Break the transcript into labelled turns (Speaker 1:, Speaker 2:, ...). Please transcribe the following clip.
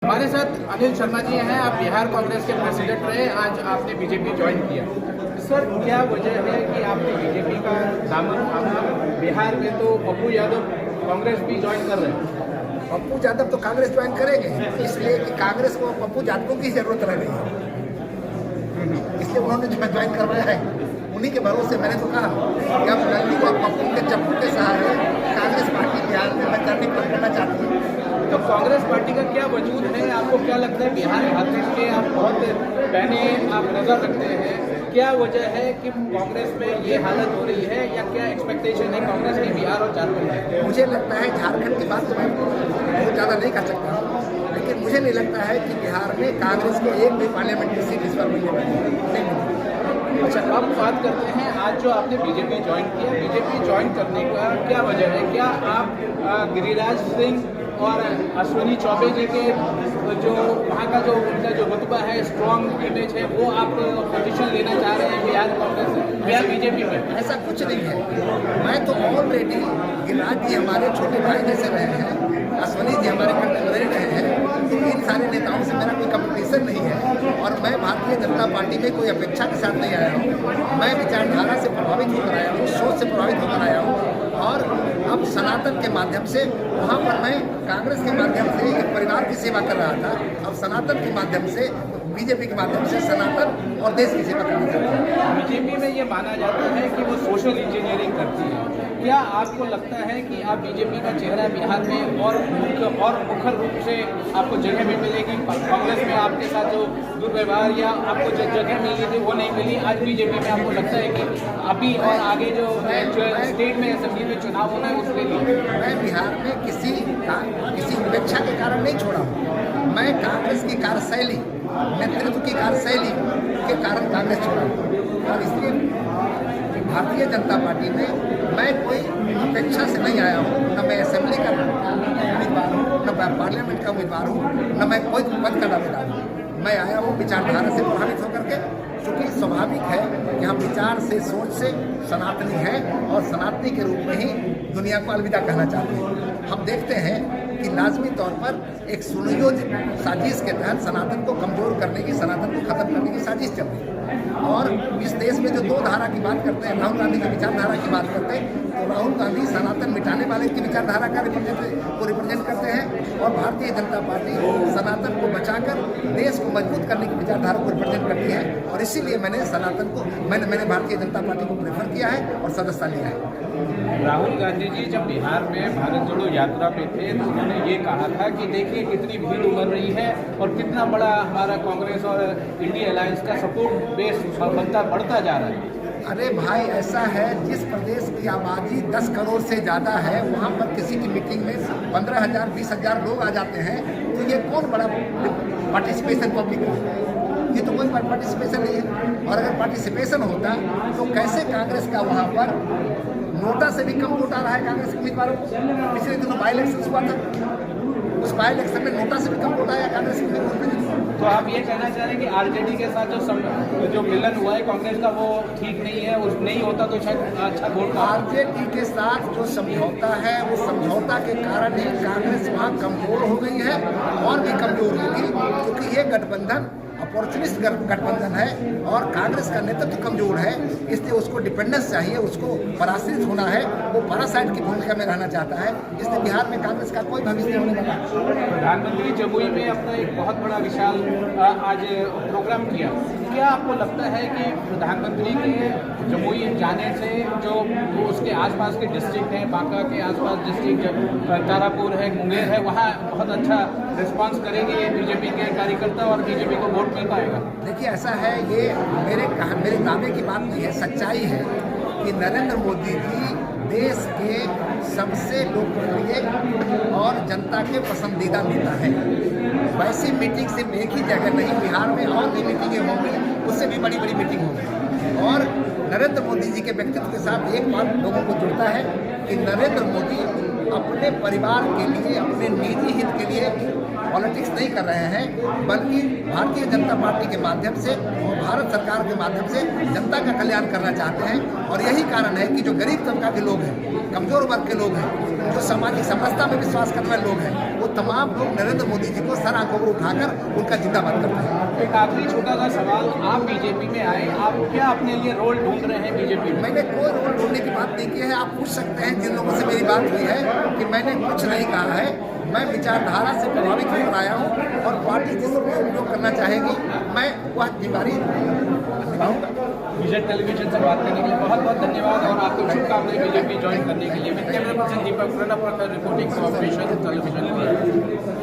Speaker 1: हमारे साथ अनिल शर्मा जी हैं। आप बिहार कांग्रेस के प्रेसिडेंट रहे, आज आपने बीजेपी ज्वाइन किया। सर, क्या वजह है कि आपने बीजेपी का दामन थामा? बिहार में तो पप्पू यादव कांग्रेस भी ज्वाइन कर रहे हैं।
Speaker 2: पप्पू यादव तो कांग्रेस ज्वाइन करेंगे, इसलिए कि कांग्रेस को पप्पू यादव की जरूरत रह गई है, इसलिए उन्होंने ज्वाइन करवाया है। उन्हीं के भरोसे मैंने तो कहा कि अब नंदी को पप्पू के चप्पू के सहारे कांग्रेस पार्टी बिहार में करना चाहती है।
Speaker 1: तो कांग्रेस पार्टी का क्या वजूद है? आपको क्या लगता है बिहार झारखंड के आप बहुत पहले आप नजर रखते हैं, क्या वजह है कि कांग्रेस में ये हालत हो रही है, या क्या एक्सपेक्टेशन है कांग्रेस की बिहार और झारखंड में?
Speaker 2: मुझे लगता है झारखंड की बात तो मैं बहुत ज़्यादा नहीं कर सकता, लेकिन मुझे नहीं लगता है कि बिहार में कांग्रेस को एक भी पार्लियामेंट्री सीट इस बार मिलने वाली है।
Speaker 1: अच्छा, अब बात करते हैं आज जो आपने बीजेपी ज्वाइन किया, बीजेपी ज्वाइन करने का क्या वजह है? क्या आप गिरिराज सिंह और अश्विनी चौबे जी के जो वहाँ का जो उनका जो रुतबा है, स्ट्रॉन्ग इमेज है, वो आप पोजीशन लेना चाह रहे हैं बिहार कांग्रेस बिहार बीजेपी में?
Speaker 2: ऐसा कुछ नहीं है। मैं तो ऑलरेडी गिरिराज जी हमारे छोटे भाई जैसे रहे हैं, अश्विनी जी हमारे कंटेम्परेरी रहे हैं, इन सारे नेताओं से मेरा कोई कंपटीशन नहीं है। और मैं भारतीय जनता पार्टी में कोई अपेक्षा के साथ नहीं आया हूँ। मैं विचारधारा से प्रभावित होकर आया हूँ, सोच से प्रभावित होकर आया हूँ। और अब सनातन के माध्यम से वहाँ पर मैं कांग्रेस के माध्यम से एक परिवार की सेवा कर रहा था, अब सनातन के माध्यम से बीजेपी के माध्यम से सनातन और देश की सेवा करना चाहता हूँ।
Speaker 1: बीजेपी में ये माना जाता है कि वो सोशल इंजीनियरिंग करती है। क्या आपको लगता है कि आप बीजेपी का चेहरा बिहार में और मुख्य रूप से आपको जगह भी मिलेगी? कांग्रेस में आपके साथ जो दुर्व्यवहार या आपको जो जगह मिली थी वो नहीं मिली, आज बीजेपी में आपको लगता है कि अभी और आगे जो स्टेट में असेंबली में चुनाव होना है उसके लिए?
Speaker 2: मैं बिहार में किसी उपेक्षा के कारण नहीं छोड़ा हूँ। मैं कांग्रेस की कार्यशैली, नेतृत्व की कार्यशैली के कारण कांग्रेस छोड़ा हूँ। और इसलिए भारतीय जनता पार्टी में मैं कोई अपेक्षा से नहीं आया हूँ। न मैं असेंबली का उम्मीदवार हूँ, न मैं पार्लियामेंट का उम्मीदवार हूँ, न मैं कोई पद का दावेदार हूँ। मैं आया हूँ विचारधारा से प्रभावित होकर के, क्योंकि स्वाभाविक है कि हम विचार से, सोच से सनातनी हैं और सनातनी के रूप में ही दुनिया को अलविदा कहना चाहते हैं। हम देखते हैं कि लाजमी तौर पर एक सुनियोजित साजिश के तहत सनातन को कमजोर करने की, सनातन को खत्म करने की साजिश चल रही है। और इस देश में जो दो धारा की बात करते हैं, राहुल गांधी की विचारधारा की बात करते हैं, तो राहुल गांधी सनातन मिटाने वाले की विचारधारा का रिप्रेजेंट करते हैं, और भारतीय जनता पार्टी सनातन को बचाकर देश को मजबूत करने की विचारधारा को रिप्रेजेंट करती है। और इसीलिए मैंने भारतीय जनता पार्टी को प्रेफर किया है और सदस्यता लिया है।
Speaker 1: राहुल गांधी जी जब बिहार में भारत जोड़ो यात्रा पे थे तो उन्होंने ये कहा था कि देखिए कितनी भीड़ उमड़ रही है और कितना बड़ा हमारा कांग्रेस और इंडिया अलायंस का सपोर्ट बेस बढ़ता जा रहा है।
Speaker 2: अरे भाई, ऐसा है, जिस प्रदेश की आबादी 10 करोड़ से ज़्यादा है, वहाँ पर किसी की मीटिंग में 15,000 20,000 लोग आ जाते हैं, तो ये कौन बड़ा पार्टिसिपेशन पब्लिक है? ये तो कोई पार्टिसिपेशन नहीं है। और अगर पार्टिसिपेशन होता तो कैसे कांग्रेस का वहाँ पर नोटा से भी कम वोट आ रहा है कांग्रेस के उम्मीदवारों को? पिछले दिनों बाई इलेक्शन हुआ था, उस बाई इलेक्शन में नोटा से भी कम वोट आया कांग्रेस के।
Speaker 1: तो आप ये कहना चाह रहे हैं कि आरजेडी के साथ जो मिलन हुआ है कांग्रेस का वो ठीक नहीं है, उस नहीं होता तो शायद अच्छा वोट?
Speaker 2: आरजेडी के साथ जो समझौता है, वो समझौता के कारण ही कांग्रेस वहाँ कमजोर हो गई है और भी कमजोर होगी, क्योंकि ये गठबंधन अपॉर्चुनिस्ट गठबंधन है और कांग्रेस का नेतृत्व कमजोर है। इसलिए उसको डिपेंडेंस चाहिए, उसको पराश्रित होना है, वो पैरासाइट की भूमिका में रहना चाहता है। इसलिए बिहार में कांग्रेस का कोई भविष्य नहीं होने वाला।
Speaker 1: प्रधानमंत्री जमुई में अपना एक बहुत बड़ा विशाल आज प्रोग्राम किया। क्या आपको लगता है कि प्रधानमंत्री के जमुई जाने से जो उसके आसपास के डिस्ट्रिक्ट हैं, बांका के आसपास डिस्ट्रिक्ट तारापुर है, मुंगेर है, वहाँ बहुत अच्छा रिस्पांस करेंगे बीजेपी के कार्यकर्ता और बीजेपी को वोट मिल पाएगा? देखिए,
Speaker 2: ऐसा है, ये मेरे दावे की बात नहीं है, सच्चाई है कि नरेंद्र मोदी जी देश के सबसे लोकप्रिय और जनता के पसंदीदा नेता हैं। वैसी मीटिंग सिर्फ एक ही जगह नहीं, बिहार में और भी मीटिंगें होंगी, उससे भी बड़ी बड़ी मीटिंग होंगी। और नरेंद्र मोदी जी के व्यक्तित्व के साथ एक बात लोगों को जुड़ता है कि नरेंद्र मोदी अपने परिवार के लिए, अपने निजी हित के लिए पॉलिटिक्स नहीं कर रहे हैं, बल्कि भारतीय जनता पार्टी के माध्यम से और भारत सरकार के माध्यम से जनता का कल्याण करना चाहते हैं। और यही कारण है कि जो गरीब तबका के लोग हैं, कमजोर वर्ग के लोग हैं, जो सामाजिक समरसता में विश्वास करने वाले लोग हैं, वो तमाम लोग नरेंद्र मोदी जी को सर आंखों पर उठाकर उनका जिंदाबाद करते हैं।
Speaker 1: एक आखिरी छोटा सा सवाल, आप बीजेपी में आए, आप क्या अपने लिए रोल ढूंढ रहे हैं बीजेपी में?
Speaker 2: मैंने कोई रोल ढूंढने की बात नहीं की है। आप पूछ सकते हैं जिन लोगों से मेरी बात हुई है कि मैंने कुछ नहीं कहा है। मैं विचारधारा से प्रभावित होकर आया हूँ और पार्टी जिस उपयोग करना चाहेगी मैं वह जिम्मेदारी निभाऊंगा।
Speaker 1: विजय टेलीविजन से बात करने के लिए बहुत बहुत धन्यवाद और आपको शुभकामनाएं बीजेपी ज्वाइन करने के लिए। With camera person Deepak Pranab reporting for vision television.